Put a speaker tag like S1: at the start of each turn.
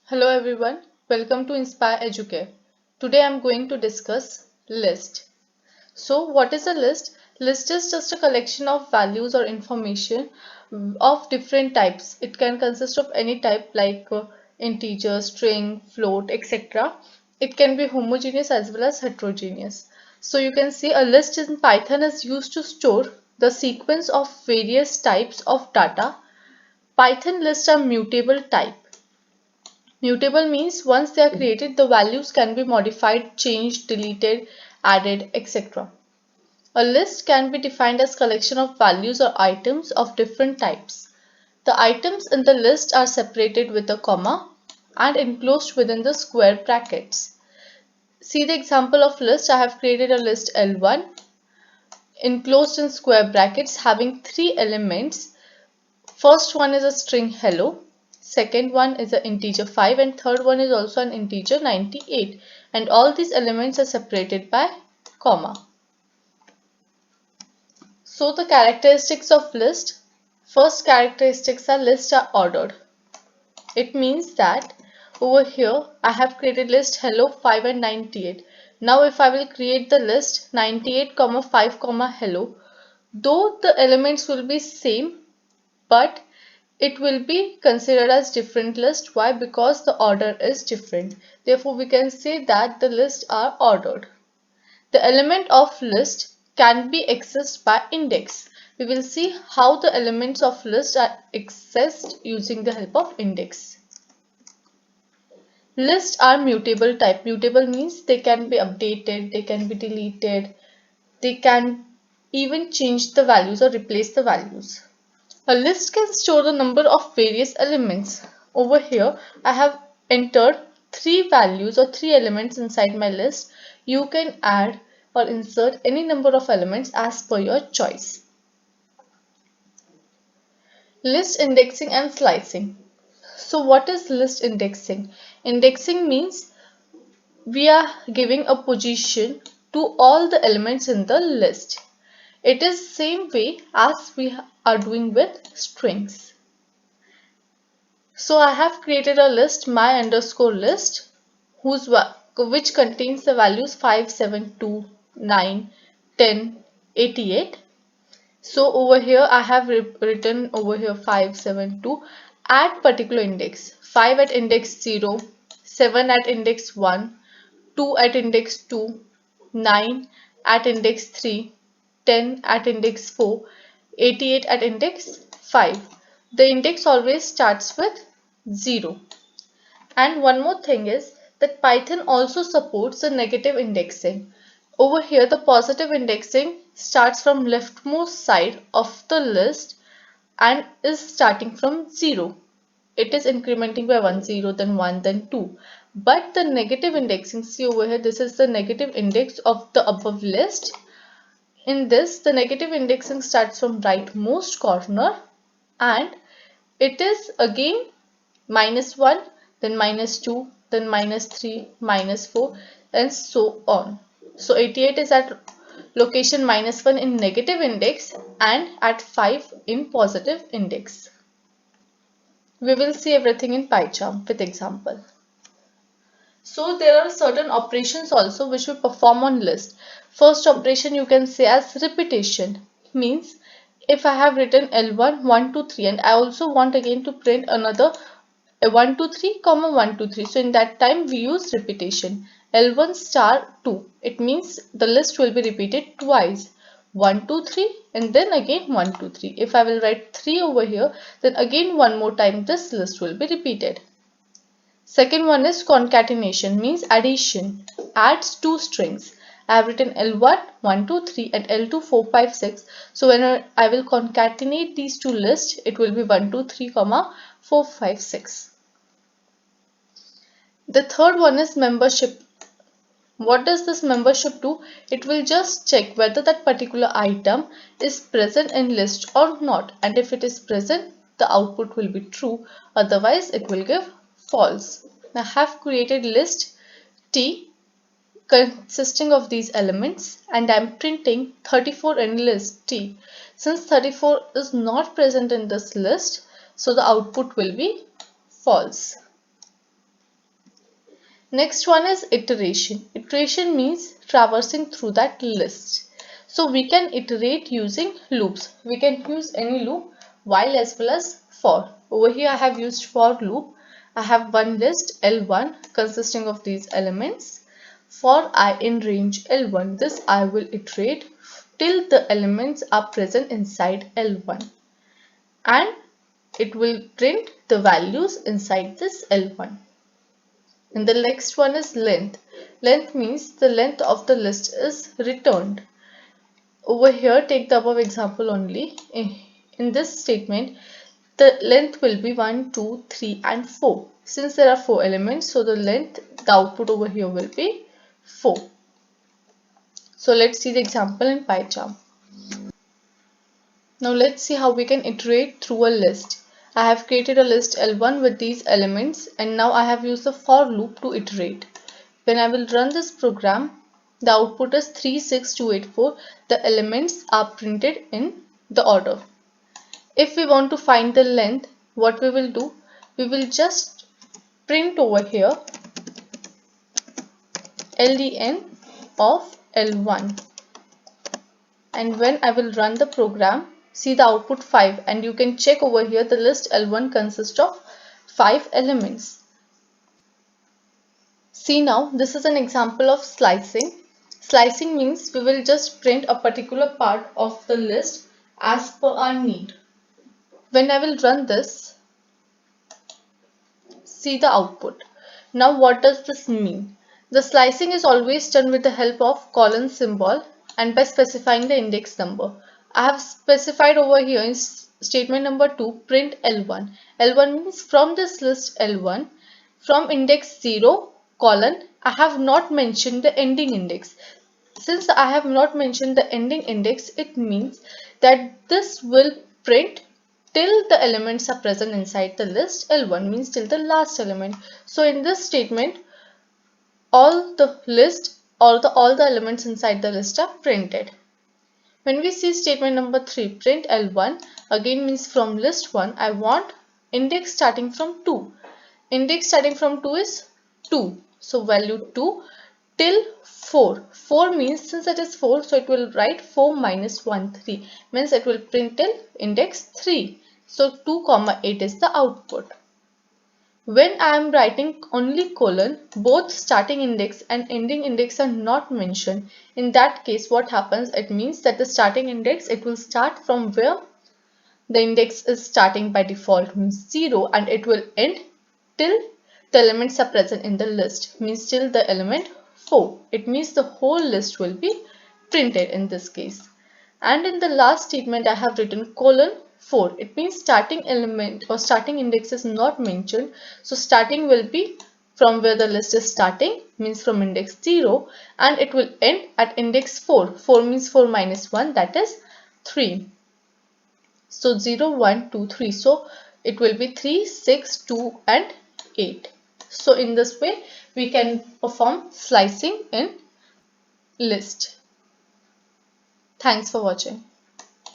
S1: Hello everyone, welcome to Inspire Educare. Today I'm going to discuss list. So what is a list? List is just a collection of values or information of different types. It can consist of any type like integer, string, float, etc. It can be homogeneous as well as heterogeneous. So you can see a list in Python is used to store the sequence of various types of data. Python lists are mutable type. Mutable means once they are created, the values can be modified, changed, deleted, added, etc. A list can be defined as collection of values or items of different types. The items in the list are separated with a comma and enclosed within the square brackets. See the example of list. I have created a list L1 enclosed in square brackets having three elements. First one is a string hello, second one is an integer 5 and third one is also an integer 98, and all these elements are separated by comma. So the characteristics of list. First characteristics are lists are ordered. It means that over here I have created list hello 5 and 98. Now if I will create the list 98, 5, hello, though the elements will be same, but it will be considered as different list. Why? Because the order is different. Therefore, we can say that the lists are ordered. The element of list can be accessed by index. We will see how the elements of list are accessed using the help of index. Lists are mutable type. Mutable means they can be updated, they can be deleted, they can even change the values or replace the values. A list can store the number of various elements. Over here, I have entered three values or three elements inside my list. You can add or insert any number of elements as per your choice. List indexing and slicing. So what is list indexing? Indexing means we are giving a position to all the elements in the list. It is same way as we are doing with strings. So I have created a list my underscore list which contains the values 5, 7, 2, 9, 10, 88. So over here I have written over here 5, 7, 2 at particular index. 5 at index 0, 7 at index 1, 2 at index 2, 9 at index 3, 10 at index 4, 88 at index 5. The index always starts with 0. And one more thing is that Python also supports the negative indexing. Over here, the positive indexing starts from leftmost side of the list and is starting from 0. It is incrementing by 1, 0, then 1, then 2. But the negative indexing, see over here, this is the negative index of the above list. In this, the negative indexing starts from rightmost corner and it is again -1, then -2, then -3, -4, and so on. So 88 is at location -1 in negative index and at 5 in positive index. We will see everything in PyCharm with example. So there are certain operations also which we perform on list. First operation you can say as repetition. Means if I have written L1, 1, 2, 3 and I also want again to print another 1, 2, 3, 1, 2, 3. So in that time we use repetition. L1 star 2. It means the list will be repeated twice. 1, 2, 3 and then again 1, 2, 3. If I will write 3 over here, then again one more time this list will be repeated. Second one is concatenation, means addition. Adds two strings. I have written L1, 1, 2, 3 and L2, 4, 5, 6. So when I will concatenate these two lists, it will be 1, 2, 3, 4, 5, 6. The third one is membership. What does this membership do? It will just check whether that particular item is present in list or not, and if it is present, the output will be true, otherwise it will give false. Now I have created list T consisting of these elements and I am printing 34 in list T. Since 34 is not present in this list, so the output will be false. Next one is iteration. Iteration means traversing through that list. So we can iterate using loops. We can use any loop, while as well as for. Over here I have used for loop. I have one list L1 consisting of these elements. For I in range L1, this I will iterate till the elements are present inside L1, and it will print the values inside this L1. And the next one is length. Length means the length of the list is returned. Over here, take the above example only. In this statement, the length will be 1, 2, 3 and 4. Since there are 4 elements, so the length, the output over here will be 4. So let's see the example in PyCharm. Now let's see how we can iterate through a list. I have created a list L1 with these elements, and now I have used the for loop to iterate. When I will run this program, the output is 36284. The elements are printed in the order. If we want to find the length, what we will do? We will just print over here LDN of L1. And when I will run the program, see the output 5, and you can check over here the list L1 consists of 5 elements. See now, this is an example of slicing. Slicing means we will just print a particular part of the list as per our need. When I will run this, see the output. Now what does this mean? The slicing is always done with the help of colon symbol and by specifying the index number. I have specified over here in statement number 2 print L1. L1 means from this list L1, from index 0 colon, I have not mentioned the ending index. Since I have not mentioned the ending index, it means that this will print till the elements are present inside the list. L1 means till the last element. So in this statement, all the list or all the elements inside the list are printed. When we see statement number 3, print L1, again means from list 1, I want index starting from 2. Index starting from 2 is 2. So value 2 till 4. 4 means since it is 4, so it will write 4 minus 1, 3. Means it will print till index 3. So 2, 8 is the output. When I am writing only colon, both starting index and ending index are not mentioned. In that case, what happens? It means that the starting index, it will start from where the index is starting by default, means 0, and it will end till the elements are present in the list, means till the element 4. It means the whole list will be printed in this case. And in the last statement, I have written colon 4. It means starting element or starting index is not mentioned. So starting will be from where the list is starting, means from index 0, and it will end at index 4. 4 means 4 minus 1, that is 3. So 0, 1, 2, 3. So it will be 3, 6, 2 and 8. So in this way, we can perform slicing in list. Thanks for watching.